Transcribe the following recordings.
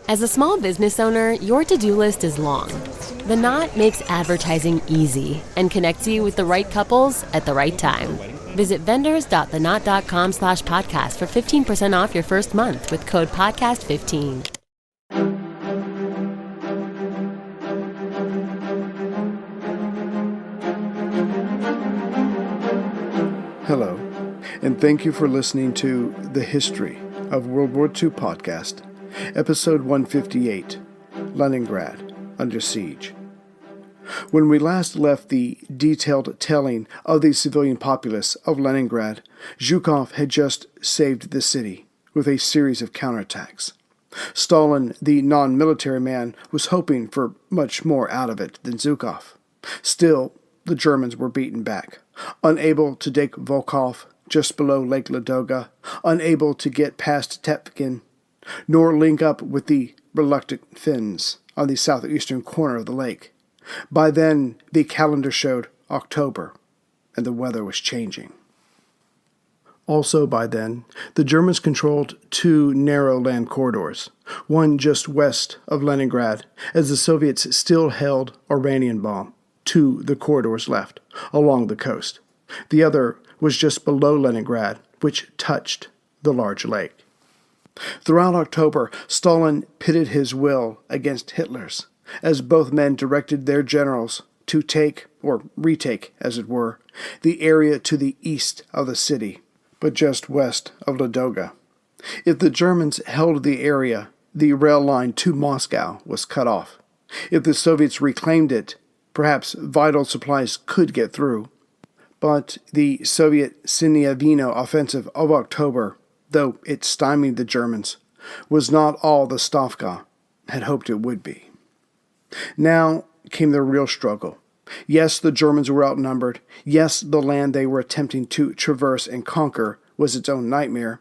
As a small business owner, your to-do list is long. The Knot makes advertising easy and connects you with the right couples at the right time. Visit vendors.theknot.com/podcast for 15% off your first month with code podcast15. Hello, and thank you for listening to The History of World War II podcast, episode 158, Leningrad Under Siege. When we last left the detailed telling of the civilian populace of Leningrad, Zhukov had just saved the city with a series of counterattacks. Stalin, the non-military man, was hoping for much more out of it than Zhukov. Still, the Germans were beaten back, unable to take Volkhov just below Lake Ladoga, unable to get past Tepkin, nor link up with the reluctant Finns on the southeastern corner of the lake. By then, the calendar showed October, and the weather was changing. Also by then, the Germans controlled two narrow land corridors, one just west of Leningrad, as the Soviets still held Oranienbaum to the corridors left, along the coast. The other was just below Leningrad, which touched the large lake. Throughout October, Stalin pitted his will against Hitler's, as both men directed their generals to take, or retake, as it were, the area to the east of the city, but just west of Ladoga. If the Germans held the area, the rail line to Moscow was cut off. If the Soviets reclaimed it, perhaps vital supplies could get through. But the Soviet Sinyavino offensive of October, though it stymied the Germans, was not all the Stavka had hoped it would be. Now came the real struggle. Yes, the Germans were outnumbered. Yes, the land they were attempting to traverse and conquer was its own nightmare.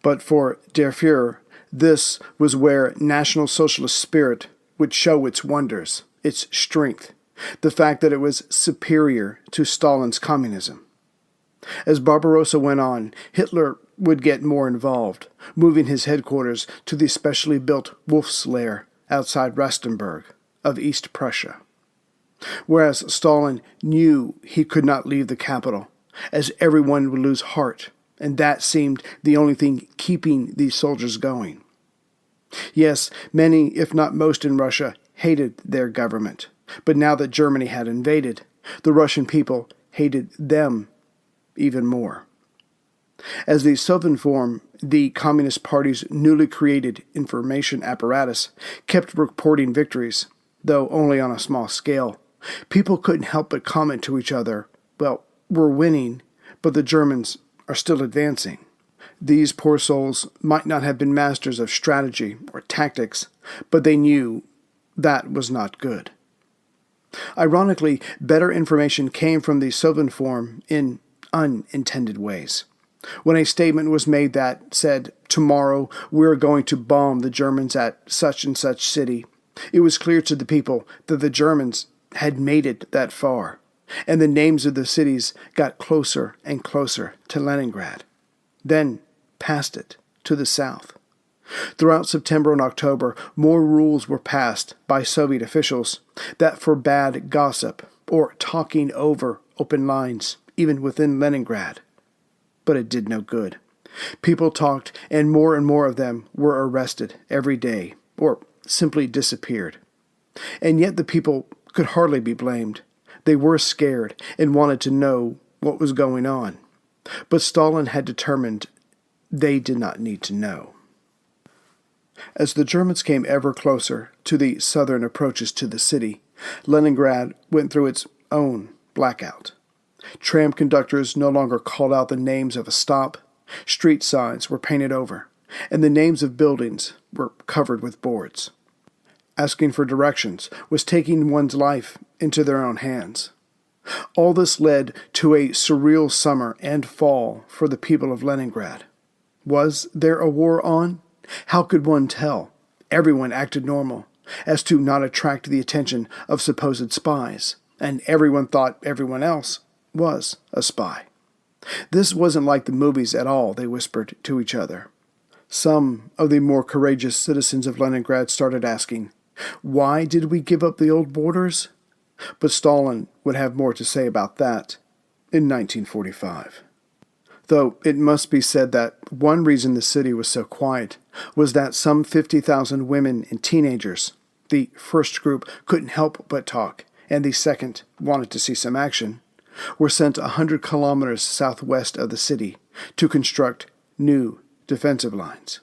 But for Der Führer, this was where National Socialist spirit would show its wonders, its strength, the fact that it was superior to Stalin's communism. As Barbarossa went on, Hitler would get more involved, moving his headquarters to the specially built Wolf's Lair outside Rastenburg of East Prussia. Whereas Stalin knew he could not leave the capital, as everyone would lose heart, and that seemed the only thing keeping these soldiers going. Yes, many, if not most in Russia, hated their government. But now that Germany had invaded, the Russian people hated them even more. As the Sovnform, the Communist Party's newly created information apparatus, kept reporting victories, though only on a small scale, people couldn't help but comment to each other, well, we're winning, but the Germans are still advancing. These poor souls might not have been masters of strategy or tactics, but they knew that was not good. Ironically, better information came from the Sovnform in unintended ways. When a statement was made that said, "Tomorrow we're going to bomb the Germans at such and such city," it was clear to the people that the Germans had made it that far, and the names of the cities got closer and closer to Leningrad, then past it to the south. Throughout September and October, more rules were passed by Soviet officials that forbade gossip or talking over open lines, even within Leningrad. But it did no good. People talked, and more of them were arrested every day, or simply disappeared. And yet the people could hardly be blamed. They were scared and wanted to know what was going on. But Stalin had determined they did not need to know. As the Germans came ever closer to the southern approaches to the city, Leningrad went through its own blackout. Tram conductors no longer called out the names of a stop, street signs were painted over, and the names of buildings were covered with boards. Asking for directions was taking one's life into their own hands. All this led to a surreal summer and fall for the people of Leningrad. Was there a war on? How could one tell? Everyone acted normal, as to not attract the attention of supposed spies, and everyone thought everyone else was a spy. This wasn't like the movies at all, they whispered to each other. Some of the more courageous citizens of Leningrad started asking, why did we give up the old borders? But Stalin would have more to say about that in 1945. Though it must be said that one reason the city was so quiet was that some 50,000 women and teenagers, the first group couldn't help but talk, and the second wanted to see some action, were sent 100 kilometers southwest of the city to construct new defensive lines.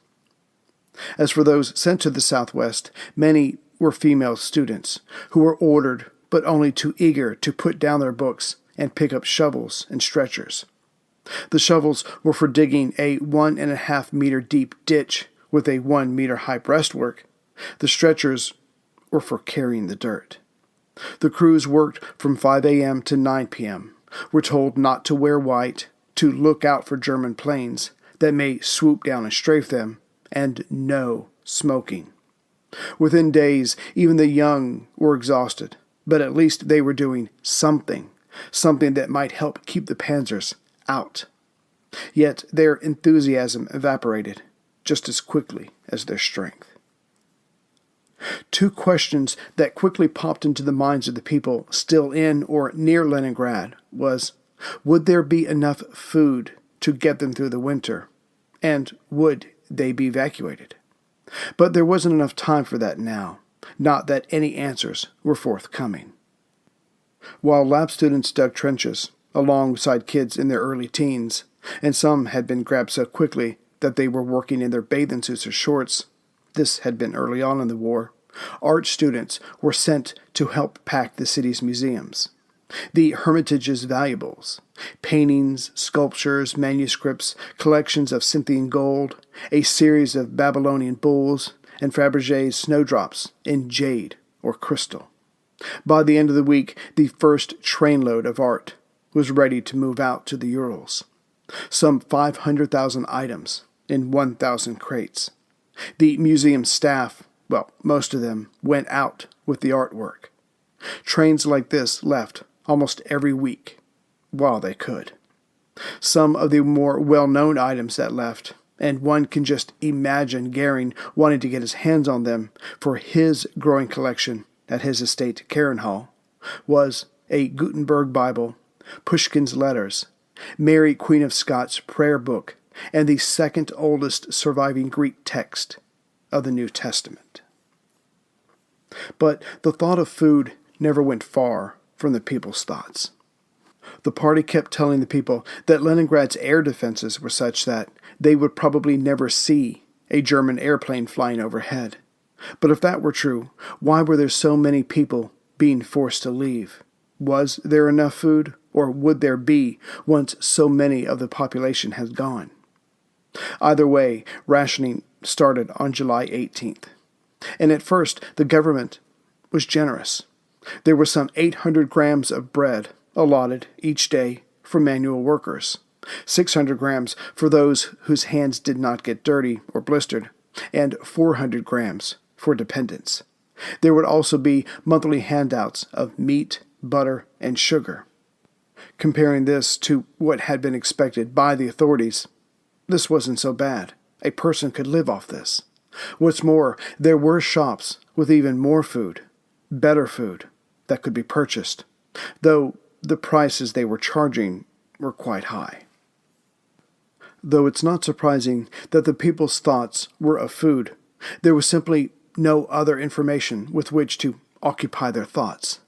As for those sent to the southwest, many were female students who were ordered but only too eager to put down their books and pick up shovels and stretchers. The shovels were for digging a 1.5-meter deep ditch with a 1-meter high breastwork. The stretchers were for carrying the dirt. The crews worked from 5 a.m. to 9 p.m., were told not to wear white, to look out for German planes that may swoop down and strafe them, and no smoking. Within days, even the young were exhausted, but at least they were doing something that might help keep the panzers out. Yet their enthusiasm evaporated just as quickly as their strength. Two questions that quickly popped into the minds of the people still in or near Leningrad was, would there be enough food to get them through the winter, and would they be evacuated? But there wasn't enough time for that now, not that any answers were forthcoming. While lab students dug trenches alongside kids in their early teens, and some had been grabbed so quickly that they were working in their bathing suits or shorts, this had been early on in the war, art students were sent to help pack the city's museums. The Hermitage's valuables, paintings, sculptures, manuscripts, collections of Scythian gold, a series of Babylonian bulls, and Fabergé's snowdrops in jade or crystal. By the end of the week, the first trainload of art was ready to move out to the Urals. Some 500,000 items in 1,000 crates. The museum staff, well, most of them, went out with the artwork. Trains like this left almost every week, while they could. Some of the more well-known items that left, and one can just imagine Goering wanting to get his hands on them for his growing collection at his estate Carenhall, was a Gutenberg Bible, Pushkin's letters, Mary Queen of Scots' prayer book, and the second oldest surviving Greek text of the New Testament. But the thought of food never went far from the people's thoughts. The party kept telling the people that Leningrad's air defenses were such that they would probably never see a German airplane flying overhead. But if that were true, why were there so many people being forced to leave? Was there enough food, or would there be once so many of the population had gone? Either way, rationing started on July 18th. And at first, the government was generous. There were some 800 grams of bread allotted each day for manual workers, 600 grams for those whose hands did not get dirty or blistered, and 400 grams for dependents. There would also be monthly handouts of meat, butter, and sugar. Comparing this to what had been expected by the authorities, this wasn't so bad. A person could live off this. What's more, there were shops with even more food, better food, that could be purchased, though the prices they were charging were quite high. Though it's not surprising that the people's thoughts were of food, there was simply no other information with which to occupy their thoughts.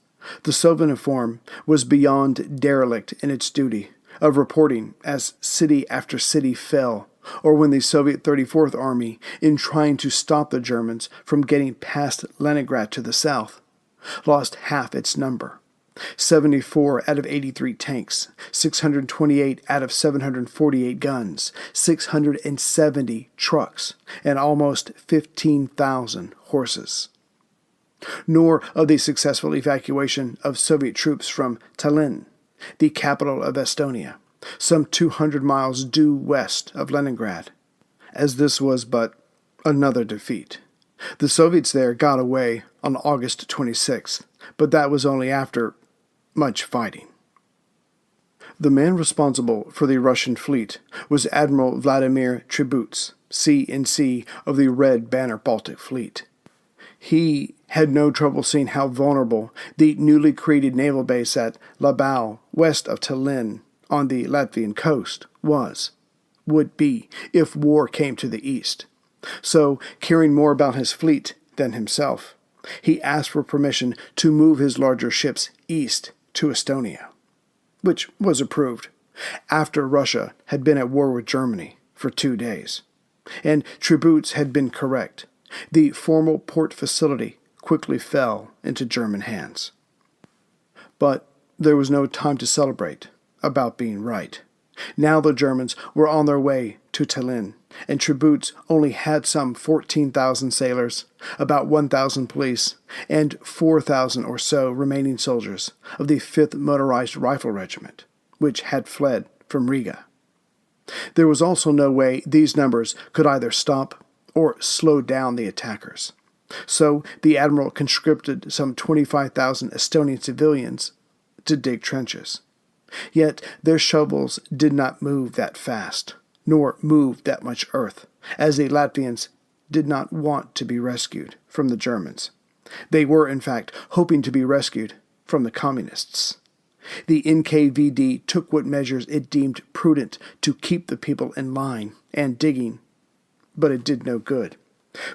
The Soviniform was beyond derelict in its duty of reporting as city after city fell, or when the Soviet 34th Army, in trying to stop the Germans from getting past Leningrad to the south, lost half its number. 74 out of 83 tanks, 628 out of 748 guns, 670 trucks, and almost 15,000 horses. Nor of the successful evacuation of Soviet troops from Tallinn, the capital of Estonia, some 200 miles due west of Leningrad, as this was but another defeat. The Soviets there got away on August 26th, but that was only after much fighting. The man responsible for the Russian fleet was Admiral Vladimir Tributs, C&C of the Red Banner Baltic Fleet. He had no trouble seeing how vulnerable the newly created naval base at Labau, west of Tallinn, on the Latvian coast, would be, if war came to the east. So, caring more about his fleet than himself, he asked for permission to move his larger ships east to Estonia, which was approved after Russia had been at war with Germany for 2 days. And Tributes had been correct. The formal port facility quickly fell into German hands. But there was no time to celebrate about being right. Now the Germans were on their way to Tallinn, and Tributes only had some 14,000 sailors, about 1,000 police, and 4,000 or so remaining soldiers of the 5th Motorized Rifle Regiment, which had fled from Riga. There was also no way these numbers could either stop or slow down the attackers. So the admiral conscripted some 25,000 Estonian civilians to dig trenches. Yet their shovels did not move that fast, nor move that much earth, as the Latvians did not want to be rescued from the Germans. They were, in fact, hoping to be rescued from the communists. The NKVD took what measures it deemed prudent to keep the people in line and digging, but it did no good,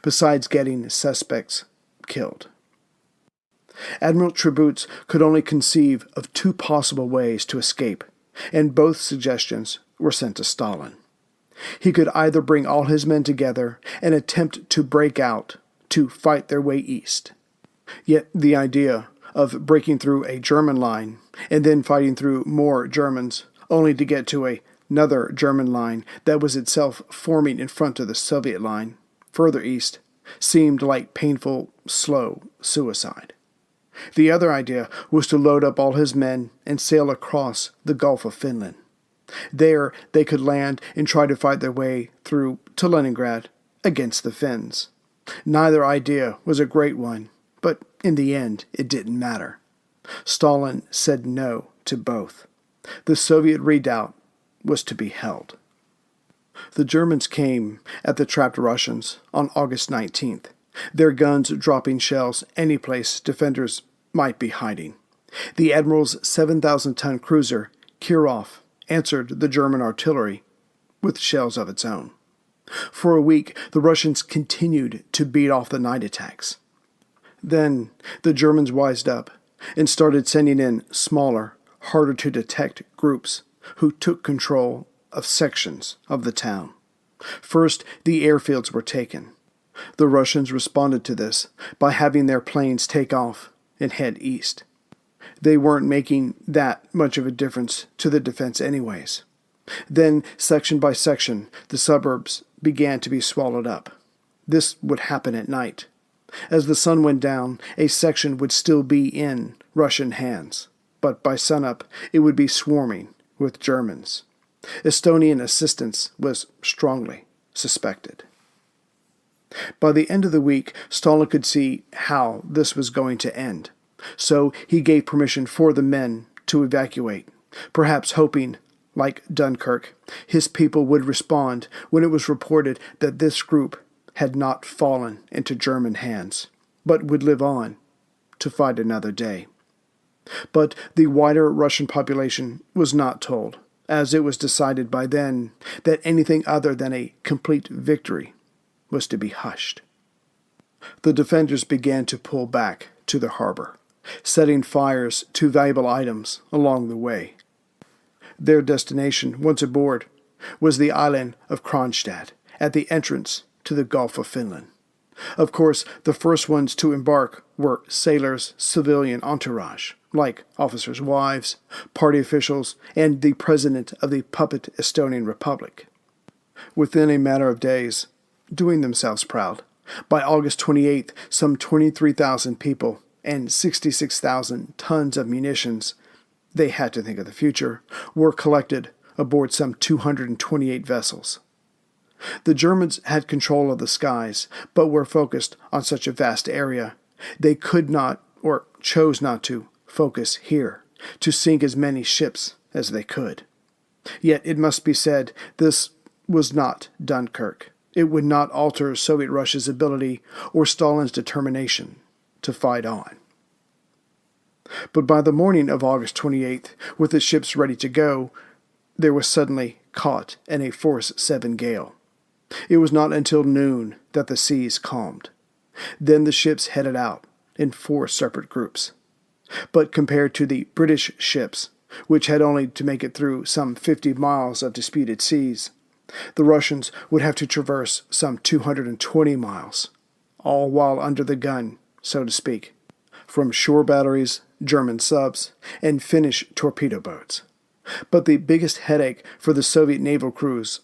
besides getting suspects killed. Admiral Tributes could only conceive of 2 possible ways to escape, and both suggestions were sent to Stalin. He could either bring all his men together and attempt to break out to fight their way east. Yet the idea of breaking through a German line and then fighting through more Germans, only to get to another German line that was itself forming in front of the Soviet line, further east, seemed like painful, slow suicide. The other idea was to load up all his men and sail across the Gulf of Finland. There they could land and try to fight their way through to Leningrad against the Finns. Neither idea was a great one, but in the end it didn't matter. Stalin said no to both. The Soviet redoubt was to be held. The Germans came at the trapped Russians on August 19th, their guns dropping shells any place defenders might be hiding. The admiral's 7,000-ton cruiser, Kirov, answered the German artillery with shells of its own. For a week, the Russians continued to beat off the night attacks. Then the Germans wised up and started sending in smaller, harder-to-detect groups who took control of sections of the town. First, the airfields were taken. The Russians responded to this by having their planes take off and head east. They weren't making that much of a difference to the defense anyways. Then, section by section, the suburbs began to be swallowed up. This would happen at night. As the sun went down, a section would still be in Russian hands, but by sunup it would be swarming with Germans. Estonian assistance was strongly suspected. By the end of the week, Stalin could see how this was going to end, so he gave permission for the men to evacuate, perhaps hoping, like Dunkirk, his people would respond when it was reported that this group had not fallen into German hands, but would live on to fight another day. But the wider Russian population was not told, as it was decided by then that anything other than a complete victory was to be hushed. The defenders began to pull back to the harbor, setting fires to valuable items along the way. Their destination, once aboard, was the island of Kronstadt, at the entrance to the Gulf of Finland. Of course, the first ones to embark were sailors' civilian entourage, like officers' wives, party officials, and the president of the puppet Estonian Republic. Within a matter of days, doing themselves proud, by August 28th, some 23,000 people and 66,000 tons of munitions, they had to think of the future, were collected aboard some 228 vessels. The Germans had control of the skies, but were focused on such a vast area. They could not, or chose not to, focus here, to sink as many ships as they could. Yet it must be said, this was not Dunkirk. It would not alter Soviet Russia's ability or Stalin's determination to fight on. But by the morning of August 28th, with the ships ready to go, there was suddenly caught in a force 7 gale. It was not until noon that the seas calmed. Then the ships headed out in 4 separate groups. But compared to the British ships, which had only to make it through some 50 miles of disputed seas, the Russians would have to traverse some 220 miles, all while under the gun, so to speak, from shore batteries, German subs, and Finnish torpedo boats. But the biggest headache for the Soviet naval crews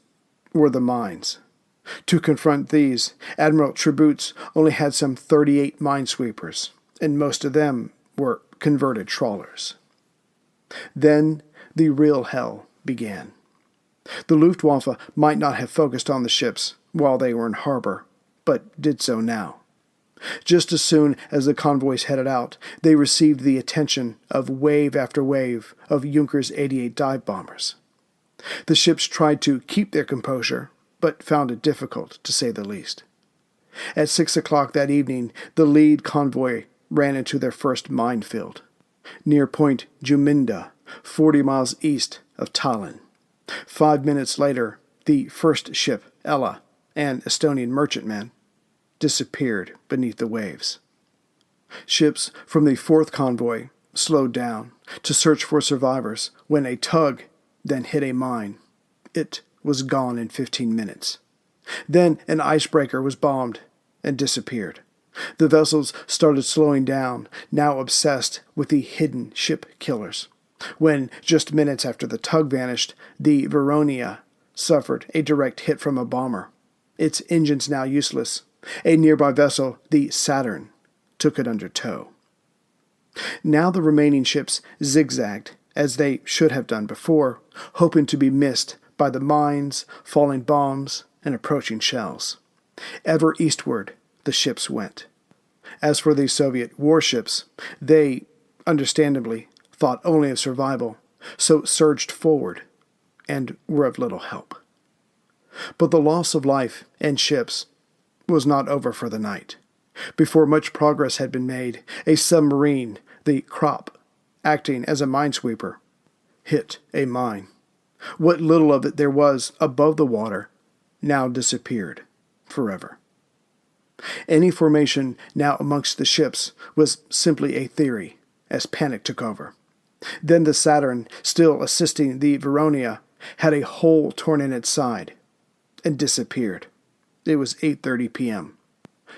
were the mines. To confront these, Admiral Tributz only had some 38 minesweepers, and most of them were converted trawlers. Then the real hell began. The Luftwaffe might not have focused on the ships while they were in harbor, but did so now. Just as soon as the convoys headed out, they received the attention of wave after wave of Junkers 88 dive bombers. The ships tried to keep their composure, but found it difficult, to say the least. At 6 o'clock that evening, the lead convoy ran into their first minefield, near Point Juminda, 40 miles east of Tallinn. 5 minutes later, the first ship, Ella, an Estonian merchantman, disappeared beneath the waves. Ships from the 4th convoy slowed down to search for survivors when a tug then hit a mine. It was gone in 15 minutes. Then an icebreaker was bombed and disappeared. The vessels started slowing down, now obsessed with the hidden ship killers. When, just minutes after the tug vanished, the Veronia suffered a direct hit from a bomber. Its engines now useless, a nearby vessel, the Saturn, took it under tow. Now the remaining ships zigzagged, as they should have done before, hoping to be missed by the mines, falling bombs, and approaching shells. Ever eastward the ships went. As for the Soviet warships, they, understandably, thought only of survival, so surged forward, and were of little help. But the loss of life and ships was not over for the night. Before much progress had been made, a submarine, the Krop, acting as a minesweeper, hit a mine. What little of it there was above the water now disappeared forever. Any formation now amongst the ships was simply a theory, as panic took over. Then the Saturn, still assisting the Veronia, had a hole torn in its side and disappeared. It was 8:30 p.m.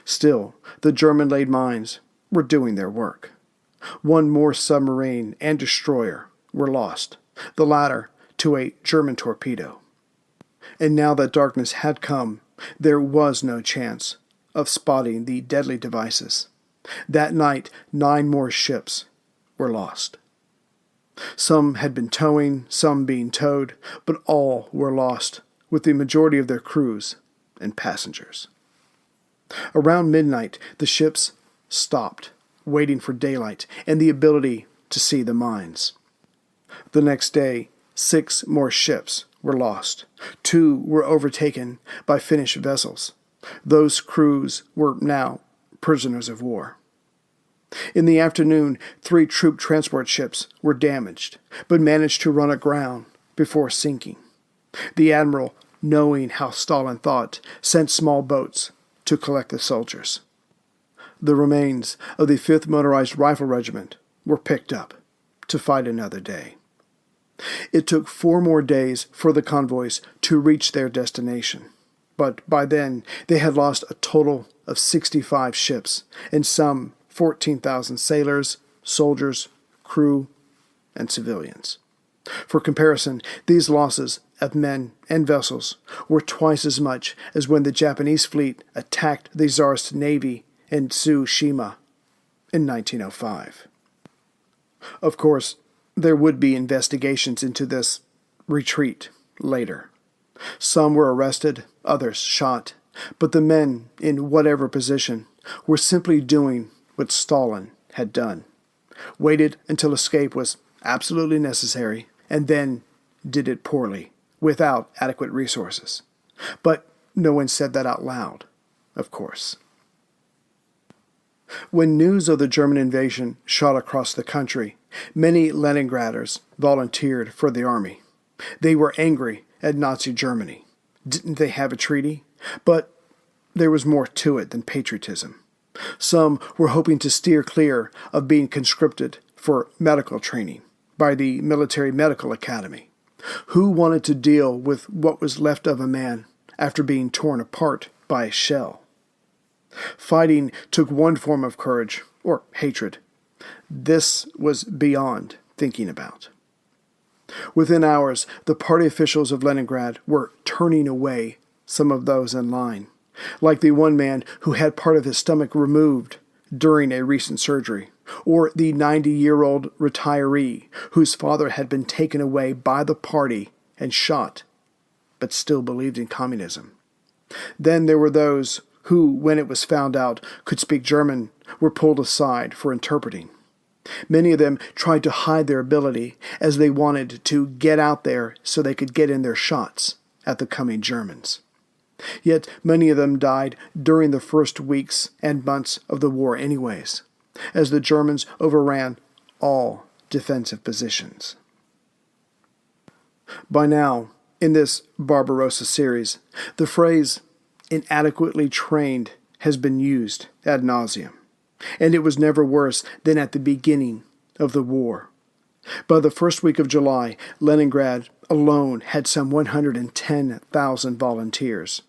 Still, the German-laid mines were doing their work. 1 more submarine and destroyer were lost, the latter to a German torpedo. And now that darkness had come, there was no chance of spotting the deadly devices. That night, 9 more ships were lost. Some had been towing, some being towed, but all were lost, with the majority of their crews and passengers. Around midnight, the ships stopped, waiting for daylight and the ability to see the mines. The next day, 6 more ships were lost. 2 were overtaken by Finnish vessels. Those crews were now prisoners of war. In the afternoon, 3 troop transport ships were damaged, but managed to run aground before sinking. The admiral, knowing how Stalin thought, sent small boats to collect the soldiers. The remains of the 5th Motorized Rifle Regiment were picked up to fight another day. It took 4 more days for the convoys to reach their destination, but by then they had lost a total of 65 ships and some 14,000 sailors, soldiers, crew, and civilians. For comparison, these losses of men and vessels were twice as much as when the Japanese fleet attacked the Tsarist navy in Tsushima in 1905. Of course, there would be investigations into this retreat later. Some were arrested, others shot, but the men, in whatever position, were simply doing what Stalin had done. Waited until escape was absolutely necessary, and then did it poorly, without adequate resources. But no one said that out loud, of course. When news of the German invasion shot across the country, many Leningraders volunteered for the army. They were angry at Nazi Germany. Didn't they have a treaty? But there was more to it than patriotism. Some were hoping to steer clear of being conscripted for medical training by the Military Medical Academy. Who wanted to deal with what was left of a man after being torn apart by a shell? Fighting took one form of courage, or hatred. This was beyond thinking about. Within hours, the party officials of Leningrad were turning away some of those in line, like the one man who had part of his stomach removed during a recent surgery, or the 90-year-old retiree whose father had been taken away by the party and shot, but still believed in communism. Then there were those who, when it was found out, could speak German, were pulled aside for interpreting. Many of them tried to hide their ability as they wanted to get out there so they could get in their shots at the coming Germans. Yet many of them died during the first weeks and months of the war anyways, as the Germans overran all defensive positions. By now, in this Barbarossa series, the phrase inadequately trained has been used ad nauseum, and it was never worse than at the beginning of the war. By the first week of July, Leningrad alone had some 110,000 volunteers.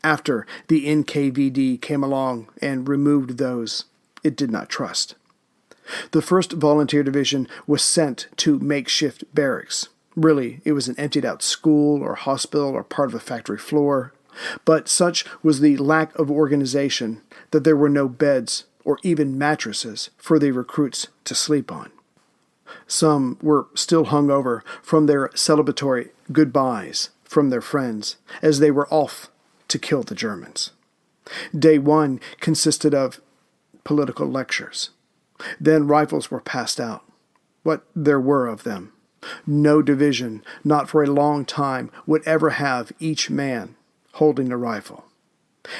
After the NKVD came along and removed those it did not trust. The 1st Volunteer Division was sent to makeshift barracks. Really, it was an emptied-out school or hospital or part of a factory floor. But such was the lack of organization that there were no beds or even mattresses for the recruits to sleep on. Some were still hungover from their celebratory goodbyes from their friends as they were off to kill the Germans. Day 1 consisted of political lectures. Then rifles were passed out. What there were of them. No division, not for a long time, would ever have each man holding a rifle.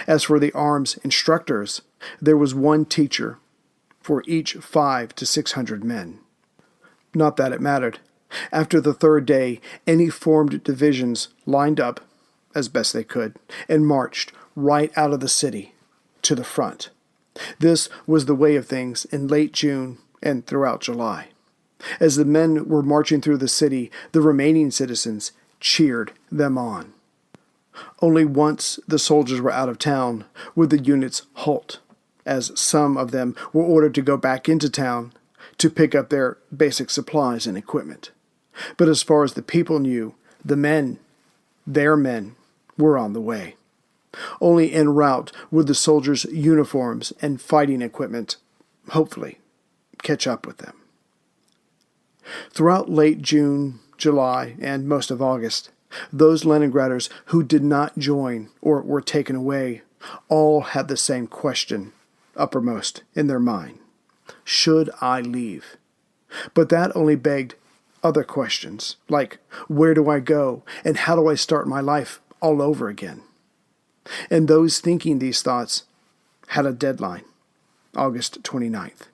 As for the arms instructors, there was one teacher for each 500 to 600 men. Not that it mattered. After the 3rd day, any formed divisions lined up, as best they could, and marched right out of the city to the front. This was the way of things in late June and throughout July. As the men were marching through the city, the remaining citizens cheered them on. Only once the soldiers were out of town would the units halt, as some of them were ordered to go back into town to pick up their basic supplies and equipment. But as far as the people knew, the men, their men, were on the way. Only en route would the soldiers' uniforms and fighting equipment, hopefully, catch up with them. Throughout late June, July, and most of August, those Leningraders who did not join or were taken away all had the same question uppermost in their mind. Should I leave? But that only begged other questions, like where do I go and how do I start my life all over again? And those thinking these thoughts had a deadline, August 29th,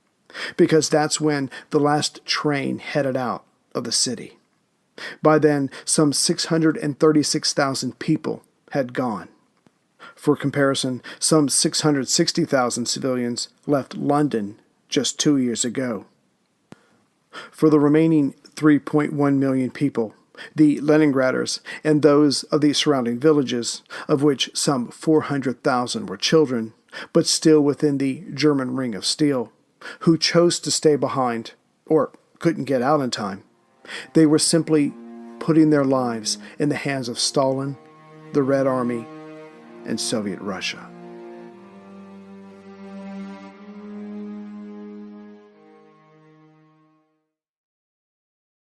because that's when the last train headed out of the city. By then, some 636,000 people had gone. For comparison, some 660,000 civilians left London just 2 years ago. For the remaining 3.1 million people, the Leningraders and those of the surrounding villages, of which some 400,000 were children, but still within the German ring of steel, who chose to stay behind or couldn't get out in time, they were simply putting their lives in the hands of Stalin, the Red Army, and Soviet Russia.